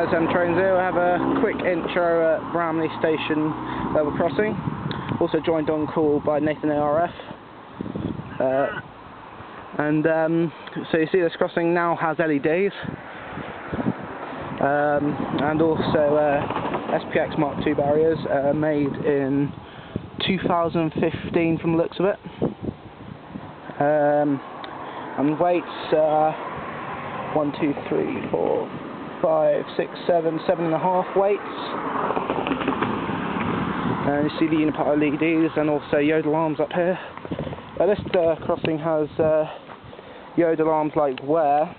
guys, Trains here. We'll have a quick intro at Bramley Station level crossing. Also joined on call by Nathan ARF. So you see this crossing now has LEDs. And also SPX Mark II barriers made in 2015 from the looks of it. And weights 1, 2, 3, 4, 5, 6, 7, 7.5 weights. And you see the unipart LEDs and also yodel arms up here. This crossing has yodel arms like where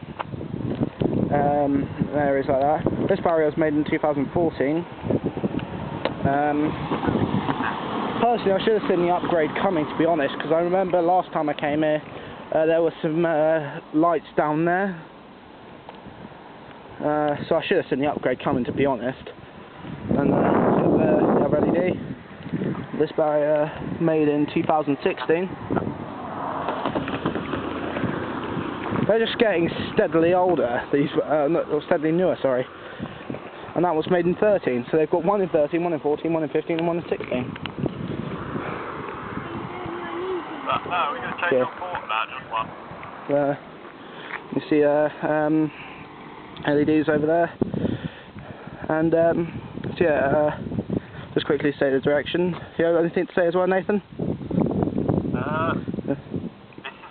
areas like that. This barrier was made in 2014. Personally, I should have seen the upgrade coming, to be honest, because I remember last time I came here there were some lights down there. So I should have seen the upgrade coming, to be honest. And the other LED. This barrier made in 2016. They're just getting steadily older. These, not steadily newer, sorry. And that was made in 13. So they've got one in 13, one in 14, one in 15, and one in 16. No, we're going to change your port now, just one. You see LEDs over there. And so yeah, just quickly say the direction. You have anything to say as well, Nathan? This is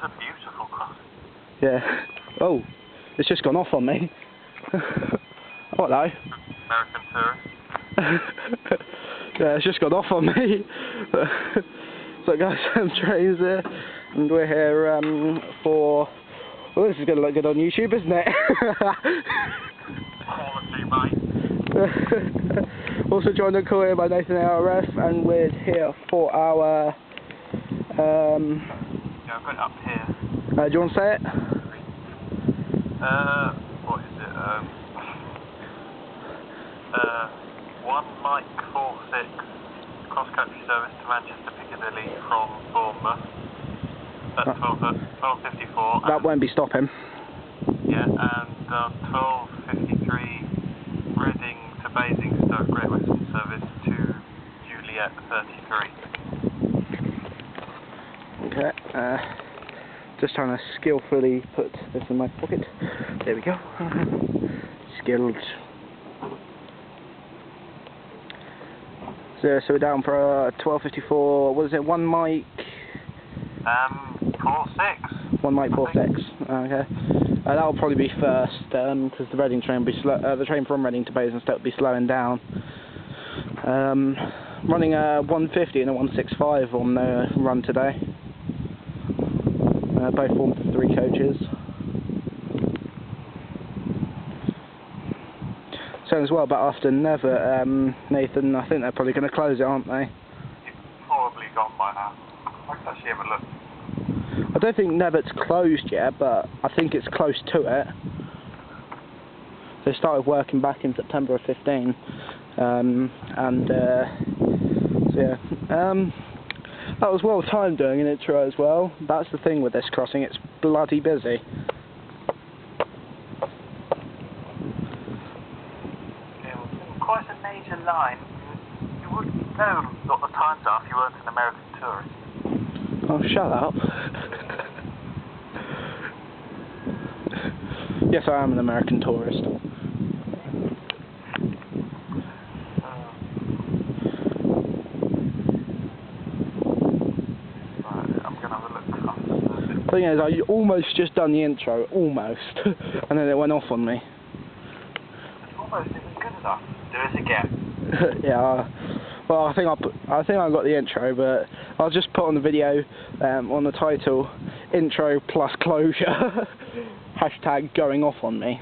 a beautiful crossing. Yeah. Oh, it's just gone off on me. Oh, hello. American tourist. Yeah, it's just gone off on me. So guys, Trains here, and we're here for... Well, this is going to look good on YouTube, isn't it? Quality, mate. Also joined on call here by Nathan ARF, and we're here for our... Yeah, I've got it up here. Do you want to say it? What is it? 1 Mike 46 cross-country service to Manchester Piccadilly from Bournemouth. That's 12:54. That won't be stopping. Yeah, and 12:53 Reading to Basingstoke Great Western Service to Juliet 33. Okay. Just trying to skillfully put this in my pocket. There we go. Skilled. So we're down for 12:54. What is it? 1 Mike. 46. 1 Mike 46. Okay. That'll probably be first, because the Reading train will be the train from Reading to Basingstoke will be slowing down. Running a 150 and a 165 on the run today. Both formed for 3 coaches. So as well, but after Never, Nathan, I think they're probably going to close it, aren't they? It's probably gone by now. I can actually have a look. I don't think Nevert's closed yet, but I think it's close to it. They started working back in September of 15, so yeah. That was well timed doing an intro as well. That's the thing with this crossing, it's bloody busy. It was quite a major line. You wouldn't know what the times are if you weren't an American tourist. Oh, shut up. Yes, I am an American tourist. The thing is, I almost just done the intro, almost, and then it went off on me. Almost isn't good enough. Do it again. Yeah. Well, I think I got the intro, but I'll just put on the video on the title, intro plus closure. Hashtag going off on me.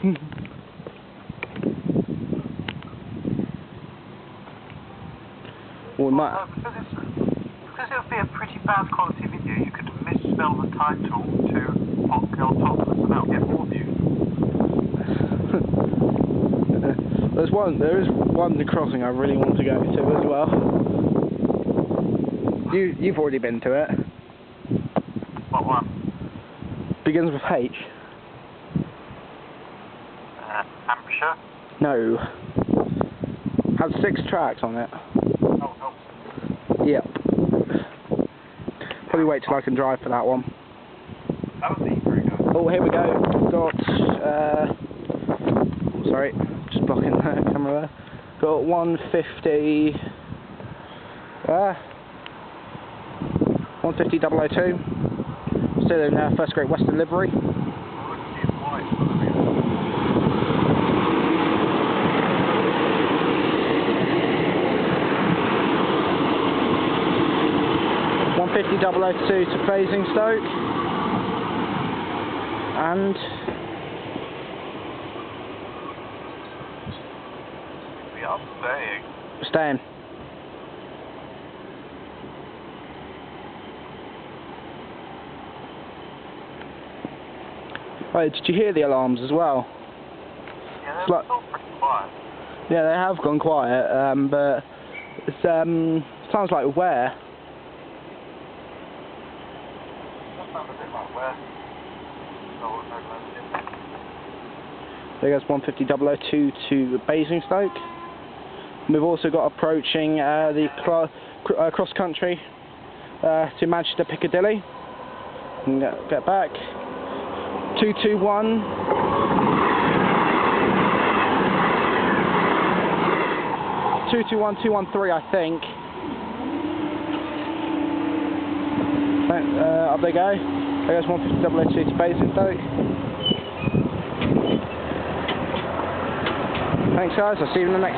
Well, Well, because it would be a pretty bad quality video, you could misspell the title to Hot Girl Topless and that'll get more views. There is one crossing I really want to go to as well. You've already been to it. What one? Begins with H. Hampshire. No. Had 6 tracks on it. Oh, no. Yep. Probably wait till I can drive for that one. That was easy, very good. Oh, here we go. Got, sorry, just blocking the camera there. Got 150, 150,002. Still in First Great Western livery. White. 150,002 to Basingstoke. And We are staying. staying. Right, did you hear the alarms as well? Yeah, It's they're like- still pretty quiet. Yeah, they have gone quiet, but it's sounds like where. That sounds a bit like where. Oh, no, There goes 150,002 to Basingstoke. We've also got approaching the cross country to Manchester Piccadilly. And get back. 221. 213, I think. Up they go. There goes 150,002 to Basingstoke. Thanks guys, I'll see you in the next